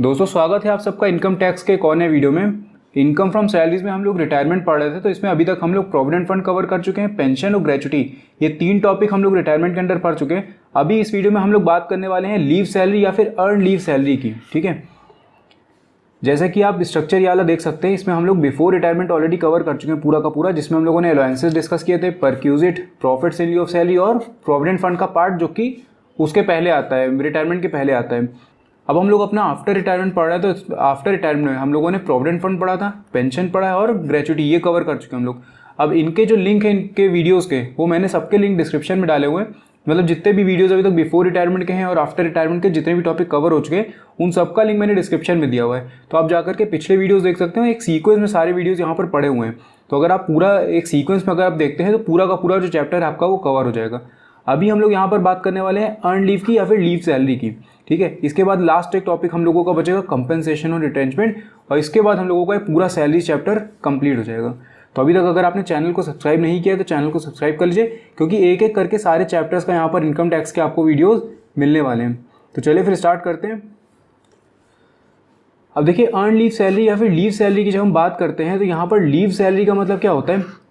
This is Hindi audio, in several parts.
दोस्तों स्वागत है आप सबका इनकम टैक्स के एक और नए वीडियो में। इनकम फ्रॉम सैलरीज में हम लोग रिटायरमेंट पढ़ रहे थे, तो इसमें अभी तक हम लोग प्रोविडेंट फंड कवर कर चुके हैं, पेंशन और ग्रेचुटी, ये तीन टॉपिक हम लोग रिटायरमेंट के अंदर पढ़ चुके हैं। अभी इस वीडियो में हम लोग बात करने वाले हैं लीव सैलरी या फिर अर्न लीव सैलरी की। ठीक है, जैसे कि आप स्ट्रक्चर ये वाला देख सकते हैं, इसमें हम लोग बिफोर रिटायरमेंट ऑलरेडी कवर कर चुके हैं पूरा का पूरा, जिसमें हम लोगों ने अलाउंसेस डिस्कस किए थे, perquisite, profit in लिeu of salary और प्रोविडेंट फंड का पार्ट जो कि उसके पहले आता है, रिटायरमेंट के पहले आता है। अब हम लोग अपना आफ्टर रिटायरमेंट पढ़ रहे हैं, तो आफ्टर रिटायरमेंट में हम लोगों ने प्रोविडेंट फंड पढ़ा था, पेंशन पढ़ा है और ग्रेचुटी, ये कवर कर चुके हैं हम लोग। अब इनके जो लिंक है इनके वीडियोस के, वो मैंने सबके लिंक डिस्क्रिप्शन में डाले हुए हैं। मतलब जितने भी वीडियोस अभी तक बिफोर रिटायरमेंट के हैं और आफ्टर रिटायरमेंट के जितने भी टॉपिक कवर हो चुके हैं, उन सबका लिंक मैंने डिस्क्रिप्शन में दिया हुआ है, तो आप जाकर के पिछले वीडियोस देख सकते हो। एक सीक्वेंस में सारे वीडियोस यहाँ पर पड़े हुए हैं, तो अगर आप पूरा एक सीक्वेंस में अगर आप देखते हैं तो पूरा का पूरा जो चैप्टर है आपका वो कवर हो जाएगा। अभी हम लोग यहाँ पर बात करने वाले हैं अर्न लीव की या फिर लीव सैलरी की। ठीक है, इसके बाद लास्ट एक टॉपिक हम लोगों का बचेगा कंपनसेशन और रिटेंचमेंट, और इसके बाद हम लोगों का पूरा सैलरी चैप्टर कंप्लीट हो जाएगा। तो अभी तक अगर आपने चैनल को सब्सक्राइब नहीं किया तो चैनल को सब्सक्राइब कर लीजिए, क्योंकि एक एक करके सारे चैप्टर्स का यहाँ पर इनकम टैक्स के आपको वीडियोस मिलने वाले हैं। तो चलिए फिर स्टार्ट करते हैं। अब देखिए, अर्न लीव सैलरी या फिर लीव सैलरी की जब हम बात करते हैं, तो यहाँ पर लीव सैलरी का मतलब क्या होता है।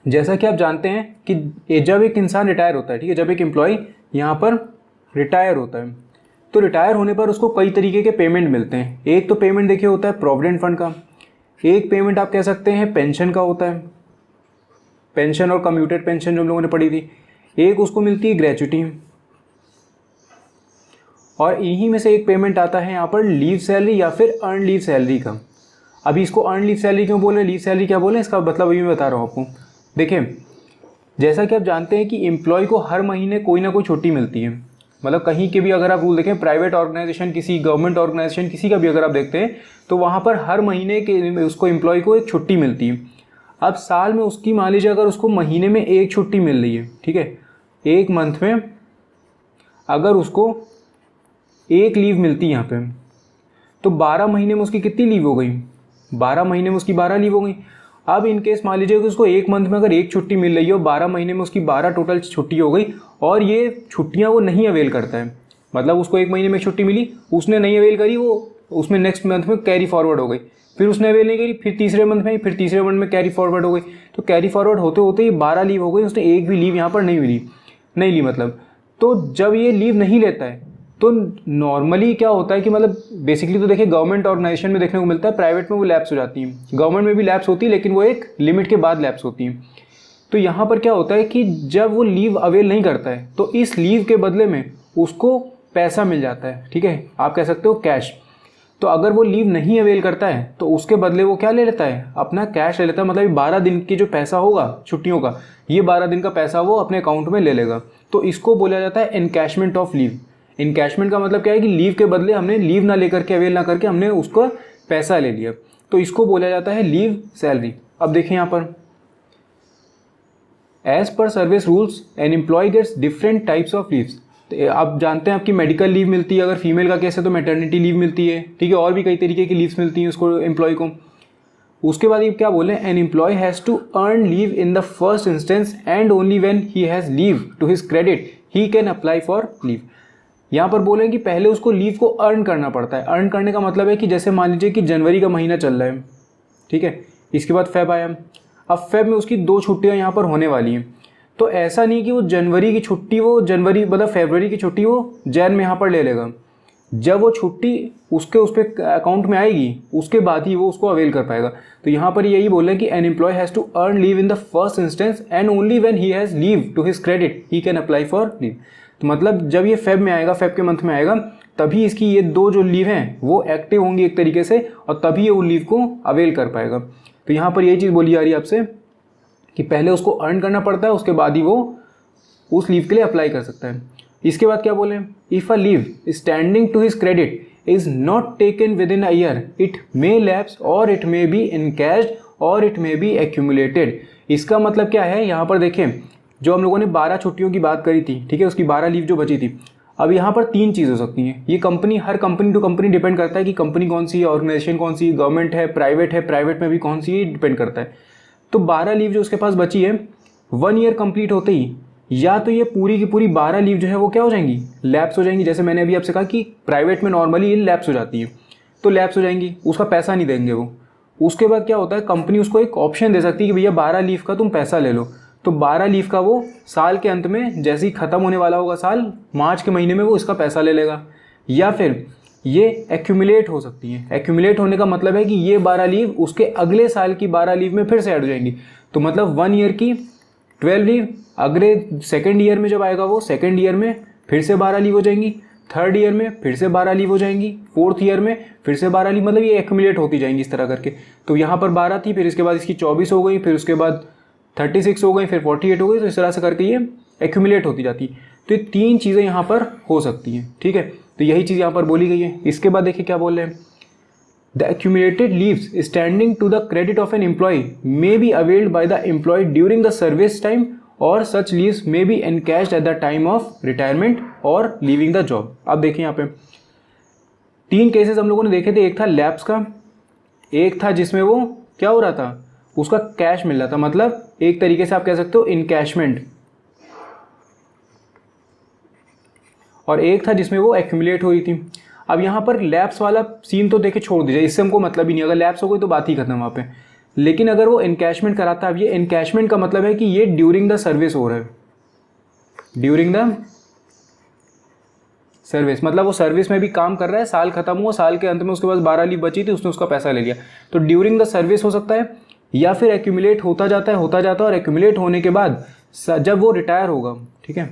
जैसा कि आप जानते हैं कि जब एक इंसान रिटायर होता है, ठीक है, जब एक एम्प्लॉय यहाँ पर रिटायर होता है, तो रिटायर होने पर उसको कई तरीके के पेमेंट मिलते हैं। एक तो पेमेंट देखिए होता है प्रोविडेंट फंड का, एक पेमेंट आप कह सकते हैं पेंशन का होता है, पेंशन और कम्यूटेड पेंशन जो हम लोगों ने पढ़ी थी, एक उसको मिलती है ग्रेचुटी, और इन्हीं में से एक पेमेंट आता है यहाँ पर लीव सैलरी या फिर अर्न लीव सैलरी का। अभी इसको अर्न लीव सैलरी क्यों बोले, लीव सैलरी क्या बोले, इसका मतलब अभी मैं बता रहा हूँ आपको। देखिए, जैसा कि आप जानते हैं कि एम्प्लॉय को हर महीने कोई ना कोई छुट्टी मिलती है। मतलब कहीं के भी अगर आप रूल देखें, प्राइवेट ऑर्गेनाइजेशन, किसी गवर्नमेंट ऑर्गेनाइजेशन, किसी का भी अगर आप देखते हैं, तो वहाँ पर हर महीने के उसको एम्प्लॉय को एक छुट्टी मिलती है। अब साल में उसकी मान लीजिए अगर उसको महीने में एक छुट्टी मिल रही है, ठीक है, एक मंथ में अगर उसको एक लीव मिलती है यहाँ पे, तो 12 महीने में उसकी कितनी लीव हो गई, 12 महीने में उसकी 12 लीव हो गई। अब इन केस मान लीजिए कि उसको एक मंथ में अगर एक छुट्टी मिल रही है और 12 महीने में उसकी 12 टोटल छुट्टी हो गई, और ये छुट्टियां वो नहीं अवेल करता है, मतलब उसको एक महीने में छुट्टी मिली, उसने नहीं अवेल करी, वो उसमें नेक्स्ट मंथ में कैरी फॉरवर्ड हो गई, फिर उसने अवेल नहीं करी, फिर तीसरे मंथ में, फिर तीसरे मंथ में कैरी फॉरवर्ड हो गई, तो कैरी फॉरवर्ड होते होते ही 12 लीव हो गई, उसने एक भी लीव यहाँ पर नहीं ली मतलब। तो जब ये लीव नहीं लेता है तो नॉर्मली क्या होता है कि मतलब बेसिकली तो देखिए गवर्नमेंट ऑर्गेनाइजेशन में देखने को मिलता है, प्राइवेट में वो लैप्स हो जाती हैं, गवर्नमेंट में भी लैप्स होती है लेकिन वो एक लिमिट के बाद लैप्स होती हैं। तो यहाँ पर क्या होता है कि जब वो लीव अवेल नहीं करता है तो इस लीव के बदले में उसको पैसा मिल जाता है, ठीक है, आप कह सकते हो कैश। तो अगर वो लीव नहीं अवेल करता है तो उसके बदले वो क्या ले लेता है, अपना कैश ले लेता है। मतलब 12 दिन की जो पैसा होगा छुट्टियों का, ये 12 दिन का पैसा वो अपने अकाउंट में ले लेगा। तो इसको बोला जाता है एनकैशमेंट ऑफ लीव। इनकैशमेंट का मतलब क्या है कि लीव के बदले हमने लीव ना लेकर के, अवेल ना करके हमने उसको पैसा ले लिया, तो इसको बोला जाता है लीव सैलरी। अब देखें यहाँ पर, as per service rules an employee gets different types of leaves. आप जानते हैं आपकी मेडिकल लीव मिलती है, अगर फीमेल का केस है तो मैटरनिटी लीव मिलती है, ठीक है, और भी कई तरीके की लीव्स मिलती हैं उसको एम्प्लॉय को। उसके बाद ये क्या बोले, an employee has to earn leave in the first instance and only when he has leave to his credit he can apply for leave. यहाँ पर बोले कि पहले उसको लीव को अर्न करना पड़ता है। अर्न करने का मतलब है कि जैसे मान लीजिए कि जनवरी का महीना चल रहा है, ठीक है, इसके बाद फेब आया, अब फेब में उसकी 2 छुट्टियाँ यहाँ पर होने वाली हैं। तो ऐसा नहीं कि वो जनवरी की छुट्टी, वो जनवरी मतलब फरवरी की छुट्टी वो जैन में यहाँ पर ले लेगा। जब वो छुट्टी उसके उस पर अकाउंट में आएगी उसके बाद ही वो उसको अवेल कर पाएगा। तो यहाँ पर यही बोल रहे हैं कि an employee has to earn leave in the first instance and only when he has leave to his credit he can apply for leave. तो मतलब जब ये फेब में आएगा, फेब के मंथ में आएगा, तभी इसकी ये 2 जो लीव हैं वो एक्टिव होंगी एक तरीके से, और तभी ये उन लीव को अवेल कर पाएगा। तो यहाँ पर यही चीज़ बोली जा रही है आपसे कि पहले उसको अर्न करना पड़ता है, उसके बाद ही वो उस लीव के लिए अप्लाई कर सकता है। इसके बाद क्या बोले, if a leave standing to his credit is not taken within a year it may lapse और इट मे बी इनकैश्ड और इट मे बी एक्यूमुलेटेड। इसका मतलब क्या है, यहाँ पर देखें, जो हम लोगों ने 12 छुट्टियों की बात करी थी, ठीक है, उसकी 12 लीव जो बची थी, अब यहाँ पर 3 चीज़ हो सकती हैं। ये कंपनी, हर कंपनी टू कंपनी डिपेंड करता है कि कंपनी कौन सी है, ऑर्गेनाइजेशन कौन सी, गवर्नमेंट है, प्राइवेट में भी कौन सी है, डिपेंड करता है। तो 12 लीव जो उसके पास बची है, 1 ईयर कंप्लीट होते ही या तो ये पूरी की पूरी 12 लीव जो है वो क्या हो जाएंगी, लैप्स हो जाएंगी। जैसे मैंने अभी आपसे कहा कि प्राइवेट में नॉर्मली ये लैप्स हो जाती है, तो लैप्स हो जाएंगी, उसका पैसा नहीं देंगे वो। उसके बाद क्या होता है, कंपनी उसको एक ऑप्शन दे सकती है कि भैया 12 लीव का तुम पैसा ले लो। तो 12 लीव का वो साल के अंत में जैसे ही ख़त्म होने वाला होगा साल, मार्च के महीने में वो इसका पैसा ले लेगा। या फिर ये एक्यूमुलेट हो सकती है। एक्यूमुलेट होने का मतलब है कि ये 12 लीव उसके अगले साल की 12 लीव में फिर से ऐड हो जाएंगी। तो मतलब 1 ईयर की 12 लीव, अगले सेकेंड ईयर में जब आएगा वो सेकेंड ईयर में फिर से 12 लीव हो जाएंगी, थर्ड ईयर में फिर से 12 लीव हो जाएंगी, फोर्थ ईयर में फिर से 12 लीव, मतलब ये एक्यूमुलेट होती जाएंगी इस तरह करके। तो यहाँ पर 12 थी, फिर इसके बाद इसकी 24 हो गई, फिर उसके बाद 36 हो गई, फिर 48 हो गई। तो इस तरह से करके ये एक्यूमुलेट होती जाती है। तो ये 3 चीज़ें यहाँ पर हो सकती हैं, ठीक है। तो यही चीज़ यहाँ पर बोली गई है। इसके बाद देखिए क्या बोल रहे हैं, the accumulated leaves standing to the credit of an employee may be availed by the employee during the service time और such leaves may be encashed at the time of retirement और लीविंग द जॉब। अब देखिए यहाँ पे 3 केसेस हम लोगों ने देखे थे। एक था लैप्स का, एक था जिसमें वो क्या हो रहा था, उसका कैश मिल रहा था, मतलब एक तरीके से आप कह सकते हो इनकैशमेंट, और एक था जिसमें वो एक्यूमुलेट हो रही थी। अब यहाँ पर लैप्स वाला सीन तो देखे छोड़ दीजिए, इससे हमको मतलब ही नहीं। अगर लैप्स हो गई तो बात ही खत्म वहाँ पे। लेकिन अगर वो इनकैशमेंट कराता है, अब ये इनकैशमेंट का मतलब है कि ये ड्यूरिंग द सर्विस हो रहा है। ड्यूरिंग द सर्विस मतलब वो सर्विस में भी काम कर रहा है, साल खत्म हुआ, साल के अंत में उसके पास 12 लीव बची थी, उसने उसका पैसा ले लिया। तो ड्यूरिंग द सर्विस हो सकता है, या फिर एक्यूमुलेट होता जाता है और एक्यूमुलेट होने के बाद जब वो रिटायर होगा, ठीक है,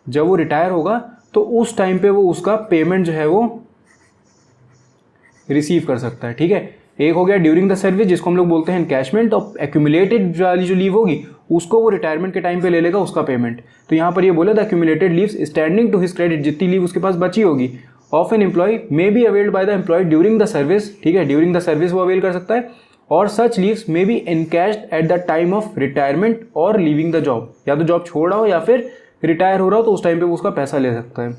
जब वो रिटायर होगा तो उस टाइम पे वो उसका पेमेंट जो है वो रिसीव कर सकता है, ठीक है। एक हो गया ड्यूरिंग द सर्विस, जिसको हम लोग बोलते हैं इनकैशमेंट, और एक्यूमुलेटेड वाली जो लीव होगी उसको वो रिटायरमेंट के टाइम पे ले लेगा उसका पेमेंट। तो यहाँ पर ये बोला था accumulated leaves standing to his credit, जितनी लीव उसके पास बची होगी, of an employee may be availed by the employee during the service, ठीक है, ड्यूरिंग द सर्विस वो अवेल कर सकता है, और such leaves may be encashed at the time of retirement और लीविंग द जॉब, या तो जॉब छोड़ रहा हो या फिर रिटायर हो रहा हो तो उस टाइम पे वो उसका पैसा ले सकता है।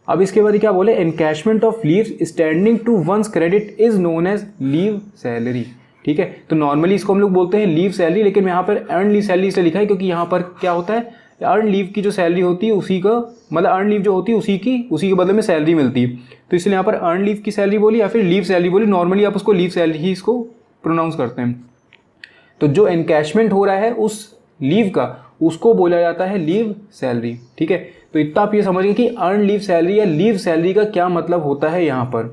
अब इसके बाद क्या बोले, encashment of leaves standing to one's credit is known as leave salary, ठीक है। तो नॉर्मली इसको हम लोग बोलते हैं लीव सैलरी, लेकिन यहाँ पर अर्न लीव सैलरी से लिखा है क्योंकि यहाँ पर क्या होता है, अर्न लीव की जो सैलरी होती है उसी का मतलब अर्न लीव जो होती है उसी के बदले में सैलरी मिलती है। तो इसलिए यहाँ पर अर्न लीव की सैलरी बोली या फिर लीव सैलरी बोली, नॉर्मली आप उसको लीव सैलरी ही इसको प्रोनाउंस करते हैं। तो जो एनकैशमेंट हो रहा है उस लीव का, उसको बोला जाता है लीव सैलरी, ठीक है। तो इतना आप ये समझिए कि अर्न लीव सैलरी या लीव सैलरी का क्या मतलब होता है यहाँ पर।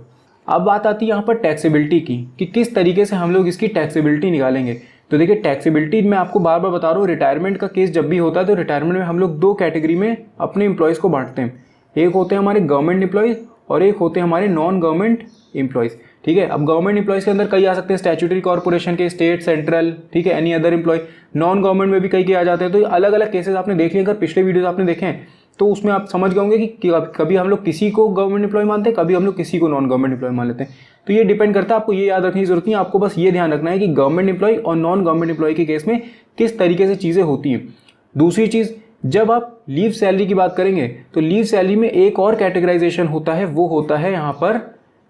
अब बात आती है यहाँ पर टैक्सेबिलिटी की, कि किस तरीके से हम लोग इसकी टैक्सेबिलिटी निकालेंगे। तो देखिए टैक्सेबिलिटी मैं आपको बार बार बता रहा हूँ, रिटायरमेंट का केस जब भी होता है तो रिटायरमेंट में हम लोग 2 कैटेगरी में अपने एम्प्लॉयज़ को बांटते हैं। एक होते हैं हमारे गवर्नमेंट एम्प्लॉयज़ और एक होते हैं हमारे नॉन गवर्नमेंट एम्प्लॉयज़, ठीक है। अब गवर्नमेंट एम्प्लॉयज़ के अंदर कई आ सकते हैं, स्टैट्यूटरी कॉर्पोरेशन के, स्टेट, सेंट्रल, ठीक है, any other employee. Non government में भी कई आ जाते हैं। तो अलग अलग केसेस आपने देख लिए, अगर पिछले वीडियोस आपने देखे हैं तो उसमें आप समझ गए होंगे कि कभी हम लोग किसी को गवर्नमेंट एम्प्लॉय मानते हैं, कभी हम लोग किसी को नॉन गवर्नमेंट एम्प्लॉय मान लेते हैं। तो ये डिपेंड करता है, आपको ये याद रखने की जरूरत नहीं है। आपको बस ये ध्यान रखना है कि गवर्नमेंट एम्प्लॉय और नॉन गवर्नमेंट एम्प्लॉय के केस में किस तरीके से चीज़ें होती हैं। दूसरी चीज़, जब आप लीव सैलरी की बात करेंगे तो लीव सैलरी में एक और कैटेगराइजेशन होता है, वो होता है यहाँ पर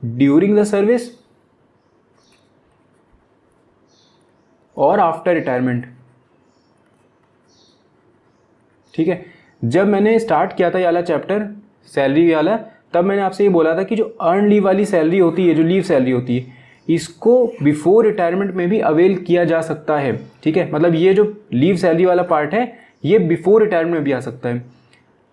ड्यूरिंग द सर्विस और आफ्टर रिटायरमेंट, ठीक है। जब मैंने स्टार्ट किया था ये वाला चैप्टर सैलरी वाला, तब मैंने आपसे ये बोला था कि जो अर्न लीव वाली सैलरी होती है, जो लीव सैलरी होती है, इसको बिफोर रिटायरमेंट में भी अवेल किया जा सकता है, ठीक है। मतलब ये जो लीव सैलरी वाला पार्ट है ये बिफोर रिटायरमेंट में भी आ सकता है।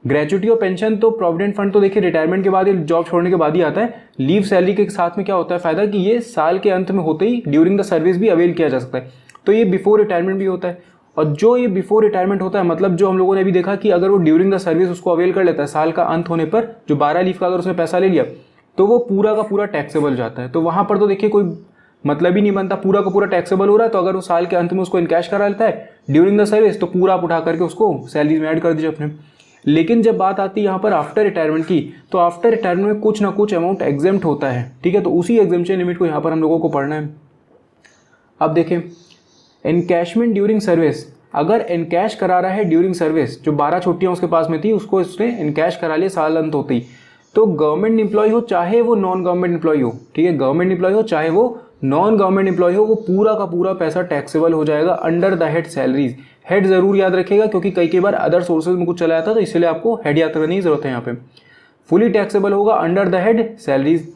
ग्रेचुटी और पेंशन तो प्रोविडेंट फंड तो देखिए रिटायरमेंट के बाद, जॉब छोड़ने के बाद ही आता है। लीव सैलरी के साथ में क्या होता है फ़ायदा कि ये साल के अंत में होते ही ड्यूरिंग द सर्विस भी अवेल किया जा सकता है। तो ये बिफोर रिटायरमेंट भी होता है। और जो ये बिफोर रिटायरमेंट होता है, मतलब जो हम लोगों ने अभी देखा कि अगर वो ड्यूरिंग द सर्विस उसको अवेल कर लेता है, साल का अंत होने पर जो 12 लीव का अगर उसने पैसा ले लिया तो वो पूरा का पूरा टैक्सेबल हो जाता है। तो वहाँ पर तो देखिए कोई मतलब ही नहीं बनता, पूरा का पूरा टैक्सेबल हो रहा है। तो अगर वो साल के अंत में उसको इनकैश करा लेता है ड्यूरिंग द सर्विस, तो पूरा आप उठा करके उसको सैलरी में ऐड कर दीजिए अपने। लेकिन जब बात आती है यहाँ पर आफ्टर रिटायरमेंट की, तो आफ्टर रिटायरमेंट में कुछ ना कुछ अमाउंट एग्जेम्प्ट होता है, ठीक है। तो उसी एग्जेम्पशन लिमिट को यहाँ पर हम लोगों को पढ़ना है। अब देखें एनकैशमेंट ड्यूरिंग सर्विस, अगर एनकैश करा रहा है ड्यूरिंग सर्विस, जो 12 छुट्टियाँ उसके पास में थी उसको इसने एनकैश करा लिया साल अंत होते ही, तो गवर्नमेंट एम्प्लॉय हो चाहे वो नॉन गवर्नमेंट एम्प्लॉय हो, ठीक है, गवर्नमेंट एम्प्लॉय हो चाहे वो नॉन गवर्नमेंट एम्प्लॉय हो, वो पूरा का पूरा पैसा टैक्सेबल हो जाएगा under the head salaries. Head जरूर याद रखिएगा क्योंकि कई बार अदर सोर्सेज में कुछ चला जाता है, तो इसलिए आपको हेड याद करने की जरूरत है। यहाँ पे फुली टैक्सेबल होगा अंडर द हेड सैलरीज।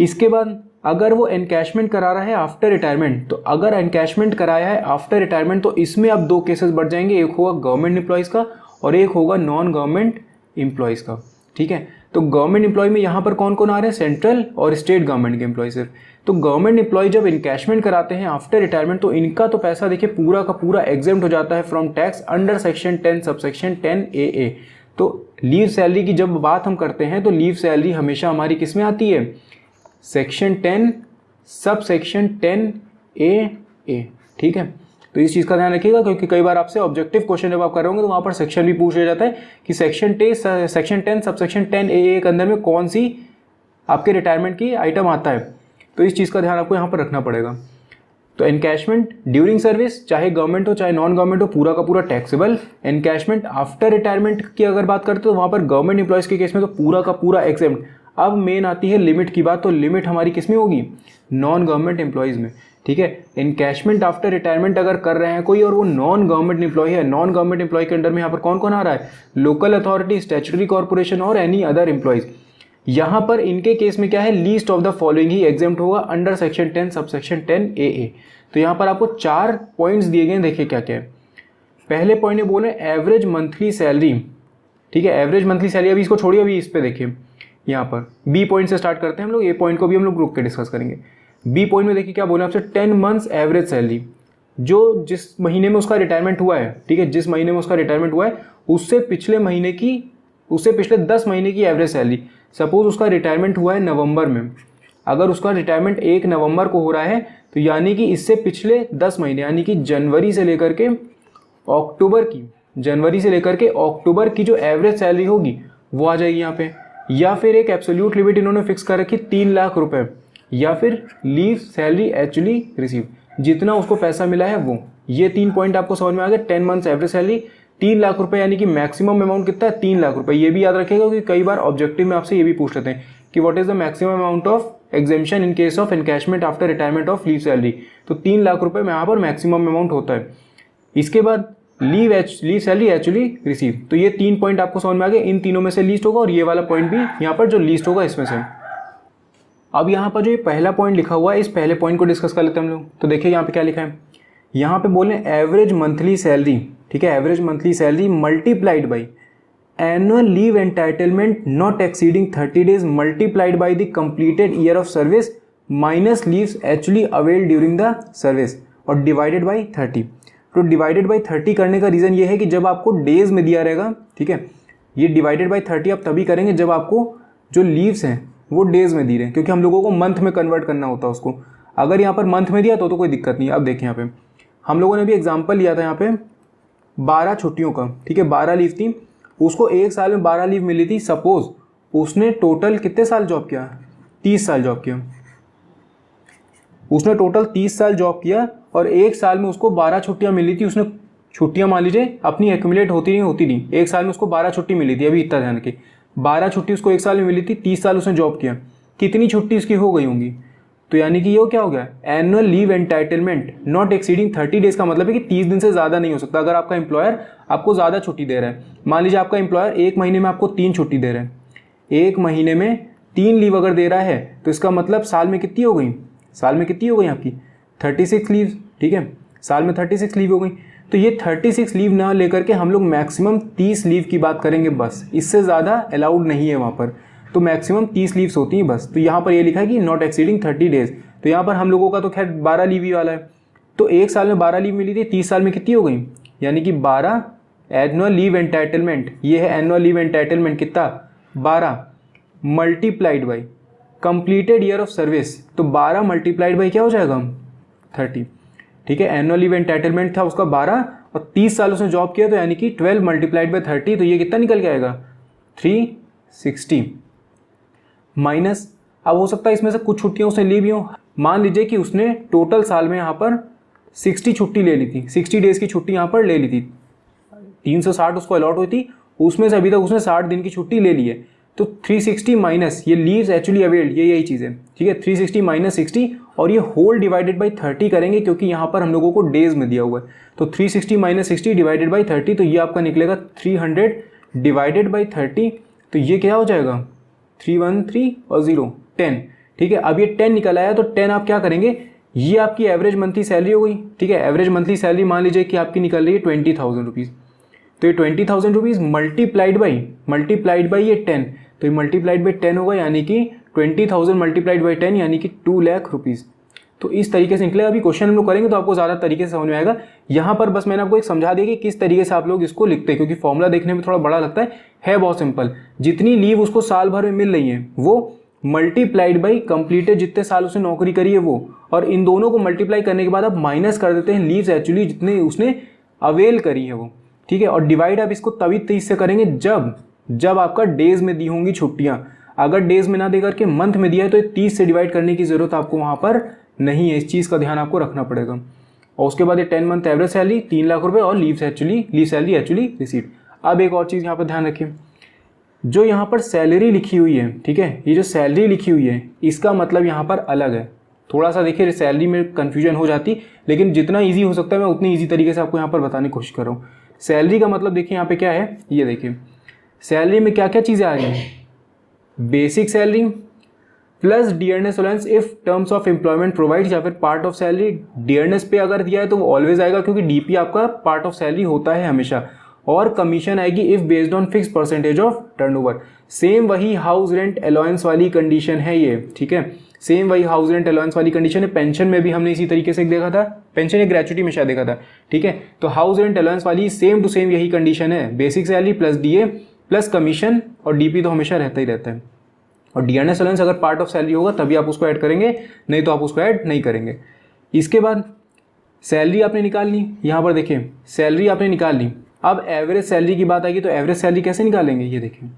इसके बाद अगर वो एनकैशमेंट करा रहा है आफ्टर रिटायरमेंट, तो अगर एनकैशमेंट कराया है आफ्टर रिटायरमेंट तो इसमें अब दो केसेस बढ़ जाएंगे, एक होगा गवर्नमेंट एम्प्लॉयज़ का और एक होगा नॉन गवर्नमेंट एम्प्लॉयज़ का। ठीक है, तो गवर्नमेंट एम्प्लॉय में यहाँ पर कौन कौन आ रहे हैं, सेंट्रल और स्टेट गवर्नमेंट के एम्प्लॉय सिर्फ। तो गवर्नमेंट एम्प्लॉय जब इनकैशमेंट कराते हैं आफ्टर रिटायरमेंट तो इनका तो पैसा देखिए पूरा का पूरा एग्जेम्प्ट हो जाता है from tax under section 10 subsection 10 AA। तो लीव सैलरी की जब बात हम करते हैं तो लीव सैलरी हमेशा हमारी किस में आती है, सेक्शन 10 सब सेक्शन 10 AA। ठीक है, तो इस चीज़ का ध्यान रखिएगा क्योंकि कई बार आपसे ऑब्जेक्टिव क्वेश्चन जब आप कर रहे होंगे तो वहाँ पर सेक्शन भी पूछ लिया जाता है कि सेक्शन 10 सब सेक्शन 10 AA के अंदर में कौन सी आपके रिटायरमेंट की आइटम आता है। तो इस चीज़ का ध्यान आपको यहाँ पर रखना पड़ेगा। तो एनकैशमेंट ड्यूरिंग सर्विस चाहे गवर्नमेंट हो चाहे नॉन गवर्नमेंट हो पूरा का पूरा टैक्सेबल। एनकैशमेंट आफ्टर रिटायरमेंट की अगर बात करते तो वहाँ पर गवर्नमेंट एम्प्लॉयज़ के केस में तो पूरा का पूरा एग्जेम्प्ट। अब मेन आती है लिमिट की बात, तो लिमिट हमारी किस में होगी, नॉन गवर्नमेंट एम्प्लॉयज़ में। ठीक है, एनकैशमेंट आफ्टर रिटायरमेंट अगर कर रहे हैं कोई और वो नॉन गवर्नमेंट एम्प्लॉय है, नॉन गवर्नमेंट एम्प्लॉय के अंडर में यहाँ पर कौन कौन आ रहा है, लोकल अथॉरिटी, स्टैट्यूटरी कॉर्पोरेशन और एनी अदर एम्प्लॉयज़। यहाँ पर इनके केस में क्या है, least of the following he exempt होगा अंडर सेक्शन 10 सबसेक्शन 10 AA। तो यहाँ पर आपको 4 पॉइंट्स दिए गए हैं, देखिए क्या क्या है। पहले पॉइंट में बोले एवरेज मंथली सैलरी। ठीक है, एवरेज मंथली सैलरी, अभी इसको छोड़िए, अभी इस पे देखिए यहाँ पर बी पॉइंट से स्टार्ट करते हैं हम लोग, ए पॉइंट को भी हम लोग ग्रुप के डिस्कस करेंगे। बी पॉइंट में देखिए क्या बोले आपसे, 10 मंथ्स एवरेज सैलरी, जो जिस महीने में उसका रिटायरमेंट हुआ है, ठीक है, जिस महीने में उसका रिटायरमेंट हुआ है उससे पिछले 10 महीने की एवरेज सैलरी। सपोज उसका रिटायरमेंट हुआ है नवंबर में, अगर उसका रिटायरमेंट 1 नवंबर को हो रहा है तो यानी कि इससे पिछले 10 महीने यानी कि जनवरी से लेकर के अक्टूबर की जो एवरेज सैलरी होगी वो आ जाएगी यहाँ पे। या फिर एक एब्सोल्यूट लिमिट इन्होंने फिक्स कर रखी 3 लाख रुपए, या फिर लीव सैलरी एक्चुअली रिसीव, जितना उसको पैसा मिला है वो। ये 3 पॉइंट आपको समझ में आ गए। 10 मंथ्स एवरेज सैलरी, 3 लाख रुपए यानी कि मैक्सिमम अमाउंट कितना है, 3 लाख रुपए। ये भी याद रखिएगा क्योंकि कई बार ऑब्जेक्टिव में आपसे ये भी पूछ लेते हैं कि what is the maximum amount of exemption in case of encashment after retirement of leave salary. तो 3 लाख रुपए में यहाँ पर मैक्सिमम अमाउंट होता है। इसके बाद लीव सैलरी एक्चुअली रिसीव। तो ये 3 पॉइंट आपको समझ में आ गए, इन तीनों में से लीस्ट होगा और ये वाला पॉइंट भी यहाँ पर जो लीस्ट होगा इसमें से। अब यहाँ पर जो ये पहला पॉइंट लिखा हुआ है इस पहले पॉइंट को डिस्कस कर लेते हैं हम लोग। तो देखिए यहाँ पे क्या लिखा है, यहाँ पे बोले एवरेज मंथली सैलरी। ठीक है, average monthly salary multiplied by annual leave entitlement not exceeding 30 days multiplied by the completed year of service minus leaves actually availed during the service और डिवाइडेड बाई 30। तो डिवाइडेड बाई 30 करने का रीज़न ये है कि जब आपको डेज में दिया रहेगा, ठीक है, ये डिवाइडेड बाई 30 आप तभी करेंगे जब आपको जो लीव्स हैं वो डेज में दी रहे हैं, क्योंकि हम लोगों को मंथ में कन्वर्ट करना होता है उसको। अगर यहाँ पर मंथ में दिया तो कोई दिक्कत नहीं। अब देखिए यहाँ पे हम लोगों ने भी एग्जाम्पल लिया था यहाँ पे 12 छुट्टियों का। ठीक है, 12 लीव थी, उसको एक साल में 12 लीव मिली थी। सपोज उसने टोटल कितने साल जॉब किया, 30 साल जॉब किया। उसने टोटल 30 साल जॉब किया और एक साल में उसको 12 छुट्टियां मिली थी। उसने छुट्टियां मान लीजिए अपनी एक्यूमुलेट होती नहीं, एक साल में उसको 12 छुट्टी मिली थी। अभी इतना ध्यान रखिए, 12 छुट्टी उसको एक साल में मिली थी, 30 साल उसने जॉब किया, कितनी छुट्टी उसकी हो गई होंगी। तो यानी कि ये क्या हो गया, annual leave entitlement not exceeding 30 days का मतलब है कि 30 दिन से ज़्यादा नहीं हो सकता। अगर आपका एम्प्लॉयर आपको ज़्यादा छुट्टी दे रहा है, मान लीजिए आपका एम्प्लॉयर एक महीने में आपको 3 छुट्टी दे रहा है, एक महीने में 3 लीव अगर दे रहा है तो इसका मतलब साल में कितनी हो गई, साल में कितनी हो गई आपकी 36 लीव। ठीक है, साल में 36 लीव हो गई। तो ये 36 लीव ना लेकर के हम लोग मैक्सिमम 30 लीव की बात करेंगे बस, इससे ज़्यादा अलाउड नहीं है वहाँ पर। तो मैक्सिमम 30 लीव्स होती हैं बस। तो यहाँ पर ये लिखा है कि नॉट एक्सीडिंग 30 डेज। तो यहाँ पर हम लोगों का तो खैर 12 लीव ही वाला है। तो एक साल में 12 लीव मिली थी, 30 साल में कितनी हो गई, यानी कि 12 एनुअल लीव एंटाइटलमेंट। ये है एनुअल लीव एंटाइटलमेंट कितना, 12 multiplied by completed year of service. तो 12 मल्टीप्लाइड बाई क्या हो जाएगा, 30। ठीक है, एनुअल लीव एंटाइटलमेंट था उसका 12 और 30 साल उसने जॉब किया, तो यानी कि 12 मल्टीप्लाइड बाई 30। तो ये कितना निकल के आएगा, 360 माइनस। अब हो सकता है इसमें से कुछ छुट्टियां उसने ली भी हो। मान लीजिए कि उसने टोटल साल में यहाँ पर 60 छुट्टी ले ली थी, 60 डेज की छुट्टी यहाँ पर ले ली थी, 360 उसको अलॉट हुई थी, उसमें से अभी तक उसने 60 दिन की छुट्टी ले ली है। तो 360 माइनस ये लीव्स एक्चुअली अवेल्ड, ये यही चीज़ है। ठीक है, 360 माइनस 60 और ये होल डिवाइडेड बाई 30 करेंगे क्योंकि यहाँ पर हम लोगों को डेज में दिया हुआ है। तो 360 माइनस 60 डिवाइडेड बाई 30, तो ये आपका निकलेगा 300 डिवाइडेड बाई 30। तो ये क्या हो जाएगा, 3 1 3 और 0 10। ठीक है। अब ये 10 निकल आया तो 10 आप क्या करेंगे, ये आपकी एवरेज मंथली सैलरी हो गई, ठीक है। एवरेज मंथली सैलरी मान लीजिए कि आपकी निकल रही है 20,000 रुपीज़, तो ये 20,000 रुपीज़ मल्टीप्लाइड बाई ये 10, तो ये मल्टीप्लाइड बाई 10 होगा, यानी कि 20,000 मल्टीप्लाइड बाई 10 यानी कि 2 लाख रुपीज़। तो इस तरीके से निकलेगा। अभी क्वेश्चन हम लोग करेंगे तो आपको ज़्यादा तरीके से समझ में आएगा। यहाँ पर बस मैंने आपको एक समझा दिया कि किस तरीके से आप लोग इसको लिखते हैं, क्योंकि फॉर्मूला देखने में थोड़ा बड़ा लगता है बहुत सिंपल। जितनी लीव उसको साल भर में मिल रही है वो मल्टीप्लाइड बाई कंप्लीटेड जितने साल उसने नौकरी करी है वो, और इन दोनों को मल्टीप्लाई करने के बाद आप माइनस कर देते हैं लीव्स एक्चुअली जितने उसने अवेल करी है वो, ठीक है। और डिवाइड आप इसको तभी 30 से करेंगे जब आपका डेज में दी होंगी छुट्टियाँ। अगर डेज में ना दे करके मंथ में दिया है तो ये 30 से डिवाइड करने की ज़रूरत आपको वहाँ पर नहीं है। इस चीज़ का ध्यान आपको रखना पड़ेगा। और उसके बाद ये 10 मंथ एवरेज सैलरी 3 लाख रुपए और लीव सैलरी एक्चुअली रिसीट। अब एक और चीज़ यहाँ पर ध्यान रखिए, जो यहाँ पर सैलरी लिखी हुई है, ठीक है, ये जो सैलरी लिखी हुई है इसका मतलब यहाँ पर अलग है। थोड़ा सा देखिए सैलरी में कन्फ्यूजन हो जाती, लेकिन जितना ईजी हो सकता है मैं उतनी ईजी तरीके से आपको यहाँ पर बताने की कोशिश कर रहा हूँ। सैलरी का मतलब देखिए यहाँ पे क्या है, ये देखिए सैलरी में क्या क्या चीज़ें आ रही हैं, basic salary plus dearness allowance if terms of employment provide, या फिर पार्ट ऑफ सैलरी। डियरनेस पे अगर दिया है तो वो ऑलवेज आएगा क्योंकि डीपी आपका पार्ट ऑफ सैलरी होता है हमेशा। और कमीशन आएगी if based on fix percentage of turnover. Same वही हाउस रेंट अलाउंस वाली कंडीशन है ये, ठीक है, सेम वही हाउस रेंट अलाउंस वाली कंडीशन है। पेंशन में भी हमने इसी तरीके से देखा था, पेंशन या ग्रेचुटी में शायद देखा था, ठीक है। तो हाउस रेंट अलाउंस वाली सेम टू सेम यही कंडीशन है, basic salary plus DA plus commission, और डीपी तो हमेशा रहता ही रहता है। और डियरनेस अलाउंस अगर पार्ट ऑफ सैलरी होगा तभी आप उसको ऐड करेंगे, नहीं तो आप उसको ऐड नहीं करेंगे। इसके बाद सैलरी आपने निकाल ली, यहाँ पर देखिए सैलरी आपने निकाल ली। अब एवरेज सैलरी की बात आएगी तो एवरेज सैलरी कैसे निकालेंगे, ये देखिए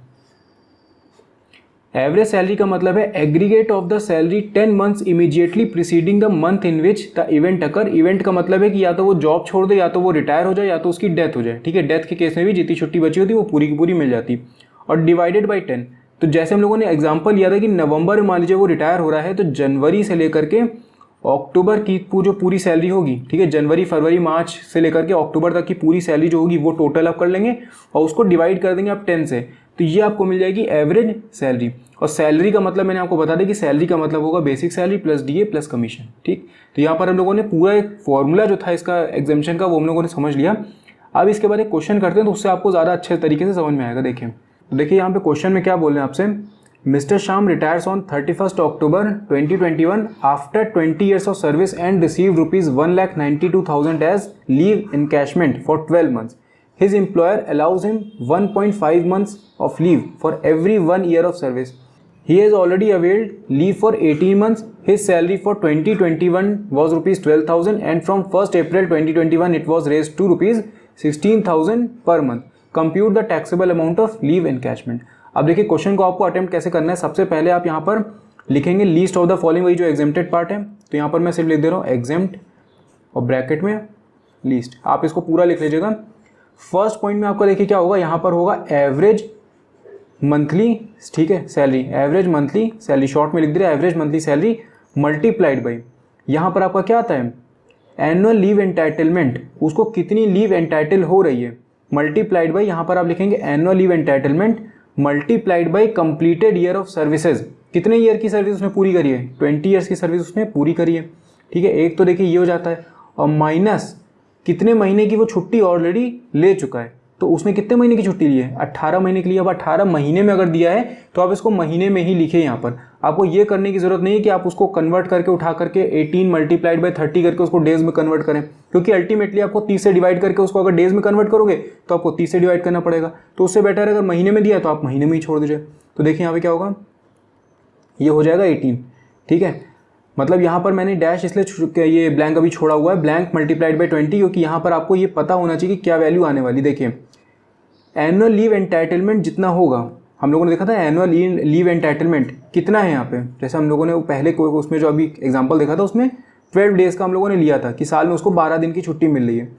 एवरेज सैलरी का मतलब है aggregate of the salary 10 months immediately preceding the month in which the event occur. Event का मतलब है कि या तो वो जॉब छोड़ दे, या तो वो रिटायर हो जाए, या तो उसकी डेथ हो जाए, ठीक है। डेथ के केस में भी जितनी छुट्टी बची होती है वो पूरी की पूरी मिल जाती। और डिवाइडेड बाई 10, तो जैसे हम लोगों ने एग्जाम्पल लिया था कि नवंबर में मान लीजिए वो रिटायर हो रहा है, तो जनवरी से लेकर के अक्टूबर की जो पूरी सैलरी होगी, ठीक है, जनवरी फरवरी मार्च से लेकर के अक्टूबर तक की पूरी सैलरी जो होगी वो टोटल आप कर लेंगे और उसको डिवाइड कर देंगे आप 10 से, तो ये आपको मिल जाएगी एवरेज सैलरी। और सैलरी का मतलब मैंने आपको बता दिया कि सैलरी का मतलब होगा basic salary plus DA plus commission, ठीक। तो यहाँ पर हम लोगों ने पूरा एक फॉर्मूला जो था इसका एग्जामिशन का वो हम लोगों ने समझ लिया। अब इसके बाद एक क्वेश्चन करते हैं तो उससे आपको ज़्यादा अच्छे तरीके से समझ में आएगा। देखिए यहाँ पे क्वेश्चन में क्या बोल रहे हैं आपसे, mister Shyam retires on 31 October 2021 after 20 years of service and received ₹1,92,000 as leave encashment for 12 months. His employer allows him 1.5 months of leave for every 1 year of service. He has already availed leave for 18 months. His salary for 2021 was ₹12,000 and from 1st April 2021 it was raised to ₹16,000 per month. Compute the taxable amount of leave encashment. अब देखिए क्वेश्चन को आपको अटेम्प्ट कैसे करना है। सबसे पहले आप यहाँ पर लिखेंगे लीस्ट ऑफ द फॉलोइंग, वही जो एग्जेम्प्टेड पार्ट है, तो यहाँ पर मैं सिर्फ लिख दे रहा हूँ एग्जेम्प्ट और ब्रैकेट में लीस्ट। आप इसको पूरा लिख लीजिएगा। फर्स्ट पॉइंट में आपका देखिए क्या होगा, यहाँ पर होगा एवरेज मंथली, ठीक है, salary, average monthly salary, short में लिख दे रहा है average monthly salary multiplied by, यहाँ पर आपका क्या आता है एनुअल लीव एंटाइटलमेंट, उसको कितनी लीव एंटाइटल हो रही है, मल्टीप्लाइड बाई, यहाँ पर आप लिखेंगे annual leave entitlement multiplied by completed year of services, कितने ईयर की सर्विस उसने पूरी करी है, 20 ईयर्स की सर्विस उसने पूरी करी है, ठीक है। एक तो देखिए ये हो जाता है, और माइनस कितने महीने की वो छुट्टी ऑलरेडी ले चुका है, तो उसने कितने महीने की छुट्टी ली है, 18 महीने के लिए। अब 18 महीने में अगर दिया है तो आप इसको महीने में ही लिखे। यहाँ पर आपको ये करने की जरूरत नहीं है कि आप उसको कन्वर्ट करके उठा करके 18 मल्टीप्लाइड बाई 30 करके उसको डेज में कन्वर्ट करें, क्योंकि अल्टीमेटली आपको 30 से डिवाइड करके उसको अगर डेज में कन्वर्ट करोगे तो आपको 30 से डिवाइड करना पड़ेगा। तो उससे बेटर अगर महीने में दिया तो आप महीने में ही छोड़ दीजिए। तो देखिए यहाँ पे क्या होगा, ये हो जाएगा 18, ठीक है। मतलब यहाँ पर मैंने डैश इसलिए ये ब्लैंक अभी छोड़ा हुआ है, ब्लैंक मल्टीप्लाइड बाई 20, क्योंकि यहाँ पर आपको ये पता होना चाहिए कि क्या वैल्यू आने वाली। देखिए एनुअल लीव एंटाइटलमेंट जितना होगा, हम लोगों ने देखा था एनुअल लीव एंटाइटलमेंट कितना है यहाँ पे, जैसे हम लोगों ने पहले उसमें जो अभी एग्जांपल देखा था उसमें 12 डेज़ का हम लोगों ने लिया था कि साल में उसको 12 दिन की छुट्टी मिल रही है।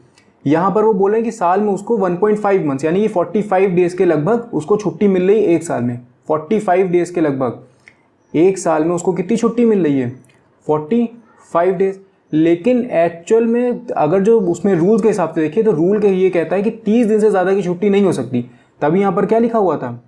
यहाँ पर वो बोल रहे हैं कि साल में उसको 1.5 मंथ्स यानी कि 45 डेज़ के लगभग उसको छुट्टी मिल रही है एक साल में, 45 डेज़ के लगभग एक साल में उसको कितनी छुट्टी मिल रही है, 45 डेज़। लेकिन एक्चुअल में अगर जो उसमें रूल के हिसाब से देखिए तो रूल के ये कहता है कि 30 दिन से ज़्यादा की छुट्टी नहीं हो सकती। तभी यहाँ पर क्या लिखा हुआ था,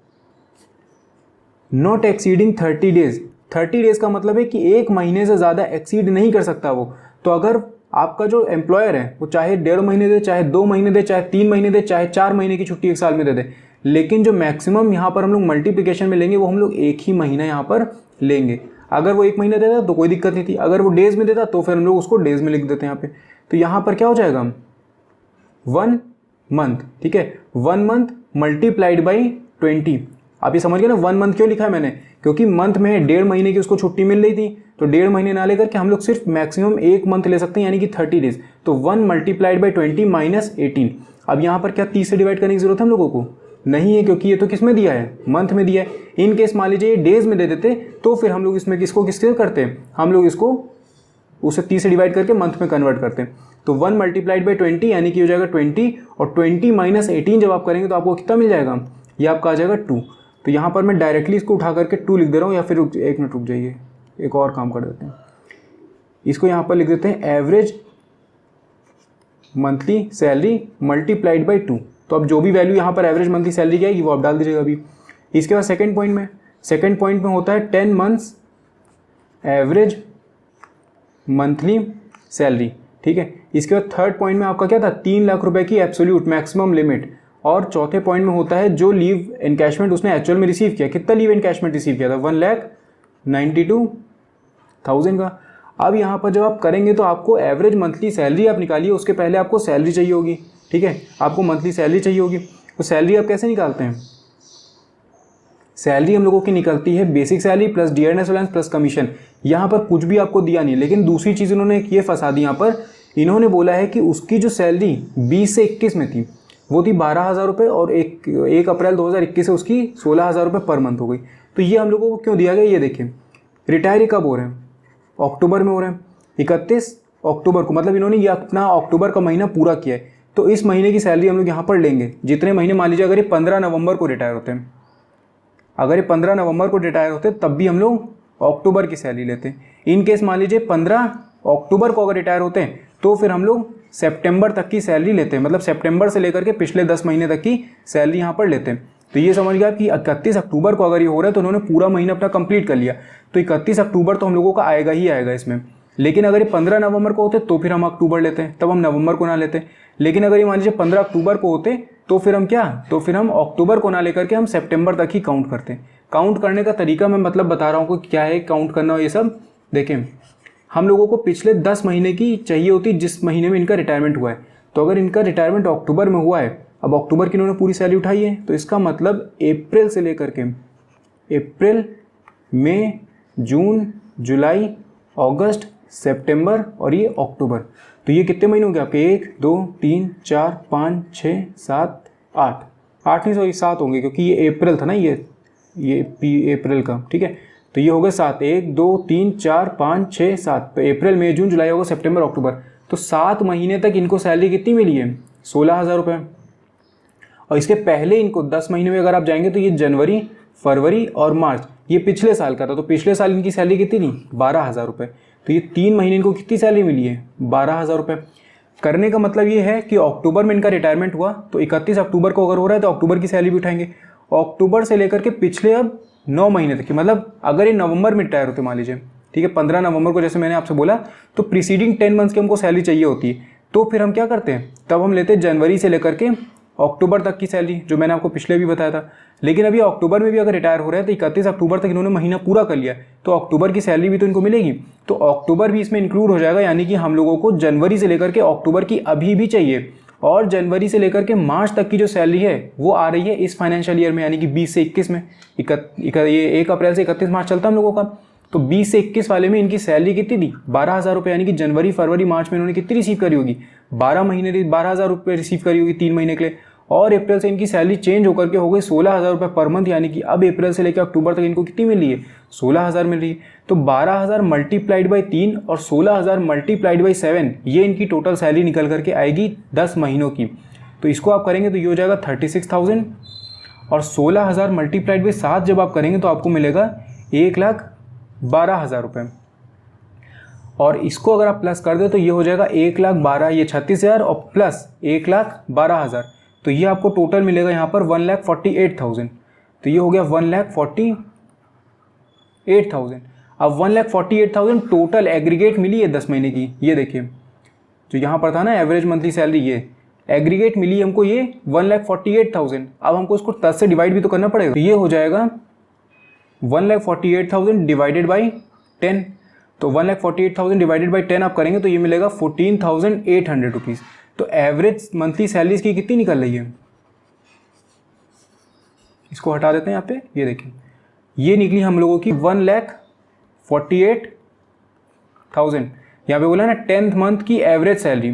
नॉट एक्सीडिंग 30 डेज, 30 डेज़ का मतलब है कि 1 महीने से ज़्यादा एक्सीड नहीं कर सकता वो। तो अगर आपका जो एम्प्लॉयर है वो चाहे 1.5 महीने दे, चाहे 2 महीने दे, चाहे 3 महीने दे, चाहे 4 महीने की छुट्टी 1 साल में दे दे, लेकिन जो मैक्सिमम यहाँ पर हम लोग मल्टीप्लिकेशन में लेंगे वो हम लोग 1 ही महीना यहाँ पर लेंगे। अगर वो 1 महीना देता तो कोई दिक्कत नहीं थी, अगर वो डेज़ में देता तो फिर हम लोग उसको डेज़ में लिख देते हैं यहाँ पे। तो यहाँ पर क्या हो जाएगा 1 मंथ, ठीक है, 1 मंथ मल्टीप्लाइड बाई 20। आप ये समझ गए ना 1 मंथ क्यों लिखा है मैंने, क्योंकि मंथ में 1.5 महीने की उसको छुट्टी मिल रही थी, तो 1.5 महीने ना लेकर के हम लोग सिर्फ मैक्सिमम 1 मंथ ले सकते हैं, यानी कि 30 डेज। तो 1 मल्टीप्लाइड बाई 20 माइनस 18। अब यहाँ पर क्या 30 से डिवाइड करने की जरूरत है हम लोगों को? नहीं है, क्योंकि ये तो किस में दिया है, मंथ में दिया है। इन केस मान लीजिए ये डेज में दे देते तो फिर हम लोग इसमें किसको किसके करते हैं, हम लोग इसको उसे 30 से डिवाइड करके मंथ में कन्वर्ट करते हैं। तो 1 मल्टीप्लाइड बाई 20 यानी कि हो जाएगा 20, और 20 माइनस 18 जब आप करेंगे तो आपको कितना मिल जाएगा, ये आपका आ जाएगा 2। तो यहाँ पर मैं डायरेक्टली इसको उठा करके 2 लिख दे रहा हूँ, या फिर 1 मिनट रुक जाइए, एक और काम कर देते हैं, इसको यहाँ पर लिख देते हैं average monthly salary multiplied by 2। तो अब जो भी वैल्यू यहाँ पर एवरेज मंथली सैलरी की आएगी वो आप डाल दीजिएगा अभी। इसके बाद सेकंड पॉइंट में होता है 10 मंथ्स एवरेज मंथली सैलरी, ठीक है। इसके बाद थर्ड पॉइंट में आपका क्या था, 3 लाख रुपए की एब्सोल्यूट मैक्सिमम लिमिट। और चौथे पॉइंट में होता है जो लीव एनकैशमेंट उसने एक्चुअल में रिसीव किया, कितना लीव एनकैशमेंट रिसीव किया था, 1,92,000 का। अब यहाँ पर जब आप करेंगे तो आपको एवरेज मंथली सैलरी आप निकालिए, उसके पहले आपको सैलरी चाहिए होगी, ठीक है, आपको मंथली सैलरी चाहिए होगी। तो सैलरी आप कैसे निकालते हैं, सैलरी हम लोगों की निकलती है basic salary plus dearness allowance plus commission. यहाँ पर कुछ भी आपको दिया नहीं, लेकिन दूसरी चीज़ इन्होंने ये फंसा दी, यहाँ पर इन्होंने बोला है कि उसकी जो सैलरी 20 से 21 में थी वो थी 12,000 रुपये, और 1 अप्रैल 2021 से उसकी 16,000 रुपये पर मंथ हो गई। तो ये हम लोगों को क्यों दिया गया, ये देखिए, रिटायर कब हो रहे हैं, अक्टूबर में हो रहे हैं, 31 अक्टूबर को, मतलब इन्होंने ये अपना अक्टूबर का महीना पूरा किया है। तो इस महीने की सैलरी हम लोग यहाँ पर लेंगे, जितने महीने, मान लीजिए अगर ये 15 नवंबर को रिटायर होते हैं, अगर ये 15 नवंबर को रिटायर होते तब भी हम लोग अक्टूबर की सैलरी लेते हैं। इन केस मान लीजिए 15 अक्टूबर को अगर रिटायर होते हैं तो फिर हम लोग सितंबर तक की सैलरी लेते हैं, मतलब सितंबर से लेकर के पिछले 10 महीने तक की सैलरी यहाँ पर लेते हैं। तो ये समझ गया कि 31 अक्टूबर को अगर ये हो रहा है तो उन्होंने पूरा महीना अपना कंप्लीट कर लिया, तो 31 अक्टूबर तो हम लोगों का आएगा ही आएगा इसमें। लेकिन अगर ये 15 नवंबर को होते तो फिर हम अक्टूबर लेते हैं, तब हम नवंबर को ना लेते। लेकिन अगर ये मान लीजिए 15 अक्टूबर को होते तो फिर हम क्या, तो फिर हम अक्टूबर को ना लेकर के हम सितंबर तक ही काउंट करते हैं। काउंट करने का तरीका मैं मतलब बता रहा हूँ कि क्या है काउंट करना, ये सब देखें। हम लोगों को पिछले 10 महीने की चाहिए होती जिस महीने में इनका रिटायरमेंट हुआ है। तो अगर इनका रिटायरमेंट अक्टूबर में हुआ है, अब अक्टूबर की इन्होंने पूरी सैलरी उठाई है, तो इसका मतलब अप्रैल से लेकर के अप्रैल, मई, जून, जुलाई, अगस्त, सितंबर और ये अक्टूबर, तो ये कितने महीने हो गए आपके, 1 2 3 4 5 6 7 8 8 नहीं सॉरी 7 होंगे, क्योंकि ये अप्रैल था ना, ये अप्रैल का, ठीक है। तो ये हो गए 7, 1 2 3 4 5 6 7, तो अप्रैल, मई, जून, जुलाई, अगस्त, सितंबर, अक्टूबर, तो 7 महीने तक इनको सैलरी कितनी मिली है, 16,000 रुपये। और इसके पहले इनको 10 महीने में अगर आप जाएंगे तो ये जनवरी, फरवरी और मार्च, ये पिछले साल का था, तो पिछले साल इनकी सैलरी कितनी थी, 12,000 रुपये। तो ये 3 महीने इनको कितनी सैलरी मिली है, 12,000 रुपये। करने का मतलब ये है कि अक्टूबर में इनका रिटायरमेंट हुआ, तो 31 अक्टूबर को अगर हो रहा है तो अक्टूबर की सैलरी भी उठाएंगे, अक्टूबर से लेकर के पिछले अब 9 महीने तक की, मतलब अगर ये नवंबर में रिटायर होते मान लीजिए, ठीक है, 15 नवंबर को जैसे मैंने आपसे बोला, तो प्रीसीडिंग 10 मंथ्स की हमको सैलरी चाहिए होती है। तो फिर हम क्या करते हैं, तब हम लेते हैं जनवरी से लेकर के अक्टूबर तक की सैलरी, जो मैंने आपको पिछले भी बताया था। लेकिन अभी अक्टूबर में भी अगर रिटायर हो रहा है तो 31 अक्टूबर तक इन्होंने महीना पूरा कर लिया, तो अक्टूबर की सैलरी भी तो इनको मिलेगी, तो अक्टूबर भी इसमें इंक्लूड हो जाएगा। यानी कि हम लोगों को जनवरी से लेकर के अक्टूबर की अभी भी चाहिए, और जनवरी से लेकर के मार्च तक की जो सैलरी है वो आ रही है इस फाइनेंशियल ईयर में, यानी कि 20 से 21 में। ये 1 अप्रैल से 31 मार्च चलता है हम लोगों का, तो 20 से 21 वाले में इनकी सैलरी कितनी थी, 12,000 रुपये। यानी कि जनवरी, फरवरी, मार्च में इन्होंने कितनी रिसीव करी होगी, 12 महीने 12,000 रुपये रिसीव करी होगी 3 महीने के लिए। और अप्रैल से इनकी सैलरी चेंज होकर के हो गई 16,000 रुपये पर मंथ, यानी कि अब अप्रैल से लेकर अक्टूबर तक इनको कितनी मिल रही है, 16,000 मिल रही है। तो 12,000 मल्टीप्लाइड बाई 3 और 16,000 मल्टीप्लाइड बाई 7, ये इनकी टोटल सैलरी निकल करके आएगी 10 महीनों की। तो इसको आप करेंगे तो ये हो जाएगा 36,000, और 16,000 मल्टीप्लाइड बाई 7 जब आप करेंगे तो आपको मिलेगा 1,12,000 रुपये। और इसको अगर आप प्लस कर दे तो ये हो जाएगा 1,12,000, ये 36,000 और प्लस 1,12,000, तो ये आपको टोटल मिलेगा यहाँ पर 1,48,000। तो ये हो गया 1,48,000। अब 1,48,000 टोटल एग्रीगेट मिली है 10 महीने की। ये देखिए जो यहाँ पर था ना एवरेज मंथली सैलरी, ये एग्रीगेट मिली हमको ये 1,48,000। अब हमको इसको 10 से डिवाइड भी तो करना पड़ेगा, तो ये हो जाएगा 1,48,000 डिवाइडेड बाई 10। तो 1,48,000 डिवाइडेड बाई 10 आप करेंगे तो ये मिलेगा 14,800 रुपीज़। तो एवरेज मंथली सैलरीज की कितनी निकल रही है, इसको हटा देते हैं यहाँ पे, ये देखिए ये निकली हम लोगों की 1,48,000। यहाँ पे बोला ना 10th मंथ की एवरेज सैलरी,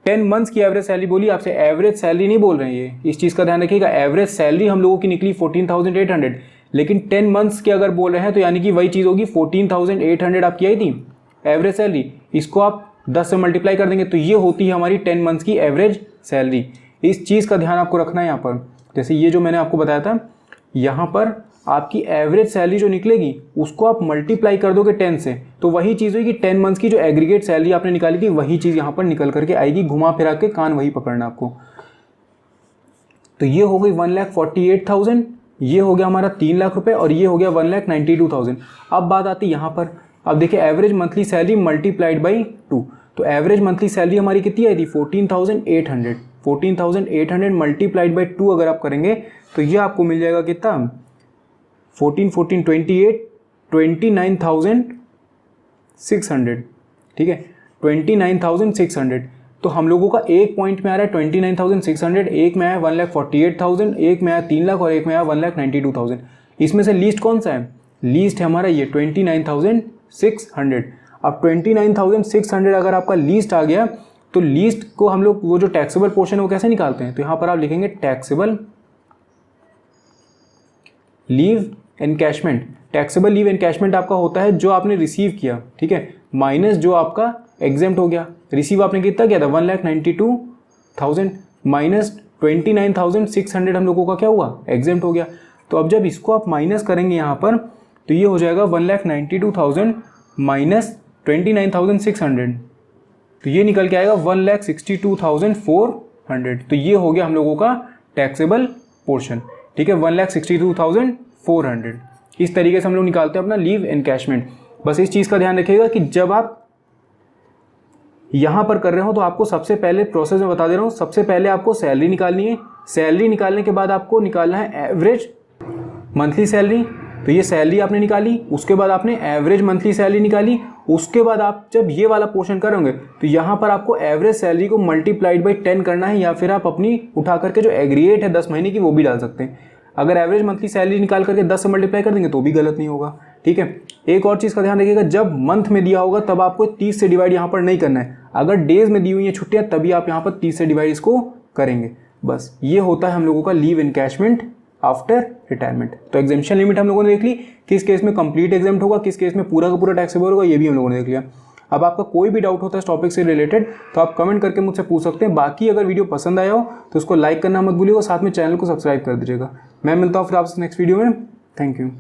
10 मंथ्स की एवरेज सैलरी बोली, आपसे एवरेज सैलरी नहीं बोल रहे हैं ये, इस चीज़ का ध्यान रखिएगा। एवरेज सैलरी हम लोगों की निकली 14,800, लेकिन 10 मंथ्स की अगर बोल रहे हैं तो यानी कि वही चीज़ होगी 14,800 आपकी आई थी एवरेज सैलरी, इसको आप 10 से मल्टीप्लाई कर देंगे तो ये होती है हमारी 10 मंथ्स की एवरेज सैलरी। इस चीज़ का ध्यान आपको रखना है यहाँ पर। जैसे ये जो मैंने आपको बताया था, यहाँ पर आपकी एवरेज सैलरी जो निकलेगी उसको आप मल्टीप्लाई कर दोगे 10 से, तो वही चीज़ होगी 10 मंथ्स की जो एग्रीगेट सैलरी आपने निकाली थी वही चीज़ यहाँ पर निकल करके आएगी। घुमा फिरा के कान वही पकड़ना आपको। तो ये हो गई 1,48,000, ये हो गया हमारा 3 लाख रुपए, और ये हो गया 1,92,000। अब बात आती है यहाँ पर, अब देखिए average monthly salary multiplied by 2। तो एवरेज मंथली सैलरी हमारी कितनी आई थी 14,800। 14,800 मल्टीप्लाइड बाई 2 अगर आप करेंगे तो ये आपको मिल जाएगा कितना, 14 14 28 29,600। ठीक है 29,600। तो हम लोगों का एक पॉइंट में आ रहा है 29,600, एक में आया 1,48,000, एक में आया 3 लाख और एक में आया 1,92,000। इसमें से लीस्ट कौन सा है, लीस्ट है हमारा ये 29,600। अब 29,600 अगर आपका लीस्ट आ गया तो लीस्ट को हम लोग वो जो टैक्सेबल पोर्शन है वो कैसे निकालते हैं, तो यहाँ पर आप लिखेंगे taxable leave encashment. Taxable leave encashment आपका होता है जो आपने रिसीव किया, ठीक है, माइनस जो आपका एग्जेम्प्ट हो गया। रिसीव आपने कितना किया था 1,92,000 माइनस 29,600 हम लोगों का क्या हुआ, एग्जेम्प्ट हो गया। तो अब जब इसको आप माइनस करेंगे यहाँ पर तो ये हो जाएगा 1,92,000 माइनस 29,600, तो ये निकल के आएगा 1,62,400। तो ये हो गया हम लोगों का टैक्सेबल पोर्शन। ठीक है 1,62,400। इस तरीके से हम लोग निकालते हैं अपना लीव एनकैशमेंट। बस इस चीज़ का ध्यान रखिएगा कि जब आप यहाँ पर कर रहे हो तो आपको सबसे पहले प्रोसेस में बता दे रहा हूँ, सबसे पहले आपको सैलरी निकालनी है। सैलरी निकालने के बाद आपको निकालना है एवरेज मंथली सैलरी। तो ये सैलरी आपने निकाली, उसके बाद आपने एवरेज मंथली सैलरी निकाली, उसके बाद आप जब ये वाला पोर्शन करोगे तो यहाँ पर आपको एवरेज सैलरी को मल्टीप्लाइड बाई 10 करना है, या फिर आप अपनी उठा करके जो एग्रीगेट है 10 महीने की वो भी डाल सकते हैं। अगर एवरेज मंथली सैलरी निकाल करके 10 से मल्टीप्लाई कर देंगे तो भी गलत नहीं होगा। ठीक है, एक और चीज़ का ध्यान रखिएगा, जब मंथ में दिया होगा तब आपको 30 से डिवाइड यहाँ पर नहीं करना है। अगर डेज में दी हुई है छुट्टियाँ तभी आप यहाँ पर 30 से डिवाइड इसको करेंगे। बस ये होता है हम लोगों का लीव एनकैशमेंट आफ्टर रिटायरमेंट। तो एग्जेम्पशन लिमिट हम लोगों ने देख ली, किस केस में कंप्लीट एग्जेम्प्ट होगा, किस केस में पूरा का पूरा टैक्सेबल होगा, ये भी हम लोगों ने देख लिया। अब आपका कोई भी डाउट होता है इस टॉपिक से रिलेटेड तो आप कमेंट करके मुझसे पूछ सकते हैं। बाकी अगर वीडियो पसंद आया हो तो उसको लाइक करना मत भूलिएगा, साथ में चैनल को सब्सक्राइब कर दीजिएगा। मैं मिलता हूँ फिर आपसे नेक्स्ट वीडियो में। Thank you.